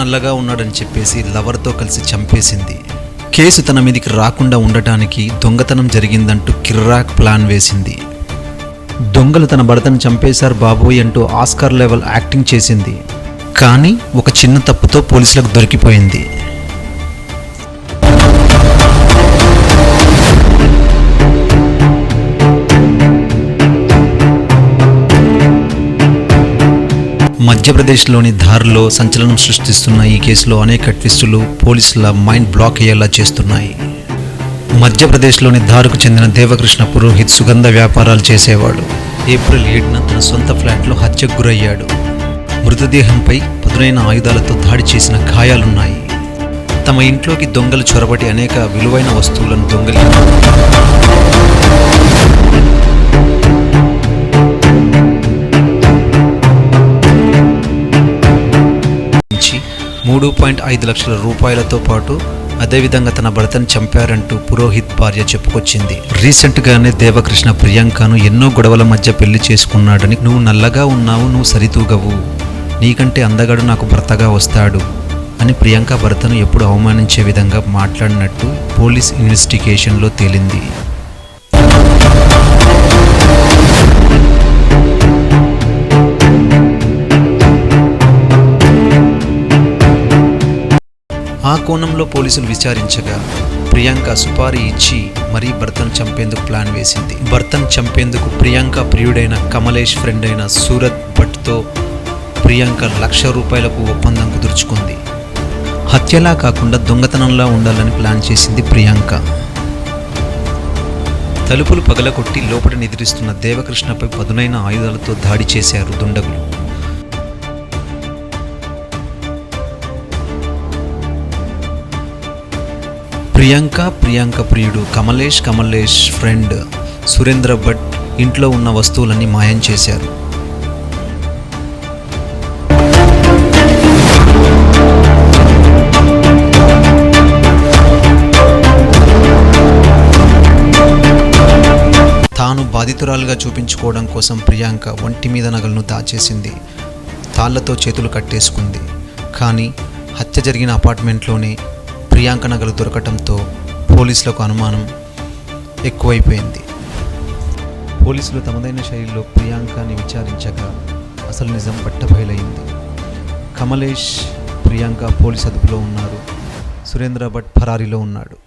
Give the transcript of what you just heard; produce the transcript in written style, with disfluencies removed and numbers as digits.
నల్లగా ఉన్నాడని చెప్పేసి లవర్తో కలిసి చంపేసింది. కేసు తన మీదికి రాకుండా ఉండటానికి దొంగతనం జరిగిందంటూ కిర్రాక్ ప్లాన్ వేసింది. దొంగలు తన భర్తను చంపేశారు బాబోయ్ అంటూ ఆస్కార్ లెవెల్ యాక్టింగ్ చేసింది. కానీ ఒక చిన్న తప్పుతో పోలీసులకు దొరికిపోయింది. మధ్యప్రదేశ్లోని ధార్లో సంచలనం సృష్టిస్తున్న ఈ కేసులో అనేక ట్విస్టులు పోలీసుల మైండ్ బ్లాక్ అయ్యేలా చేస్తున్నాయి. మధ్యప్రదేశ్లోని ధార్కు చెందిన దేవకృష్ణ పురోహిత్ సుగంధ వ్యాపారాలు చేసేవాడు. ఏప్రిల్ 7న తన సొంత ఫ్లాట్లో హత్యకు గురయ్యాడు. మృతదేహంపై పదునైన ఆయుధాలతో దాడి చేసిన గాయాలున్నాయి. తమ ఇంట్లోకి దొంగలు చొరబడి అనేక విలువైన వస్తువులను దొంగిలించారు. 3.5 లక్షల రూపాయలతో పాటు అదేవిధంగా తన భర్తను చంపారంటూ పురోహిత్ భార్య చెప్పుకొచ్చింది. రీసెంట్గానే దేవకృష్ణ ప్రియాంకను ఎన్నో గొడవల మధ్య పెళ్లి చేసుకున్నాడని, నువ్వు నల్లగా ఉన్నావు, నువ్వు సరితూగవు, నీకంటే అందగాడు నాకు భర్తగా వస్తాడు అని ప్రియాంక భర్తను ఎప్పుడు అవమానించే విధంగా మాట్లాడినట్టు పోలీస్ ఇన్వెస్టిగేషన్లో తేలింది. ఆ కోణంలో పోలీసులు విచారించగా ప్రియాంక సుపారీ ఇచ్చి మరీ భర్తను చంపేందుకు ప్లాన్ వేసింది. భర్తను చంపేందుకు ప్రియాంక ప్రియుడైన కమలేష్ ఫ్రెండ్ అయిన సూరత్ భట్తో ప్రియాంక ₹1,00,000 ఒప్పందం కుదుర్చుకుంది. హత్యలా కాకుండా దొంగతనంలా ఉండాలని ప్లాన్ చేసింది ప్రియాంక. తలుపులు పగలగొట్టి లోపల నిద్రిస్తున్న దేవకృష్ణపై పదునైన ఆయుధాలతో దాడి చేశారు దుండగులు. ప్రియాంక ప్రియుడు కమలేష్ ఫ్రెండ్ సురేంద్ర భట్ ఇంట్లో ఉన్న వస్తువులన్నీ మాయం చేశారు. తాను బాధితురాలుగా చూపించుకోవడం కోసం ప్రియాంక ఒంటి మీద నగలను దాచేసింది. తాళ్లతో చేతులు కట్టేసుకుంది. కానీ హత్య జరిగిన అపార్ట్మెంట్లోనే ప్రియాంక నగలు దొరకటంతో పోలీసులకు అనుమానం ఎక్కువైపోయింది. పోలీసులు తమదైన శైలిలో ప్రియాంకని విచారించగా అసలు నిజం బట్టబయలైంది. కమలేష్, ప్రియాంక పోలీసు అదుపులో ఉన్నారు. సురేంద్ర భట్ పరారీలో ఉన్నాడు.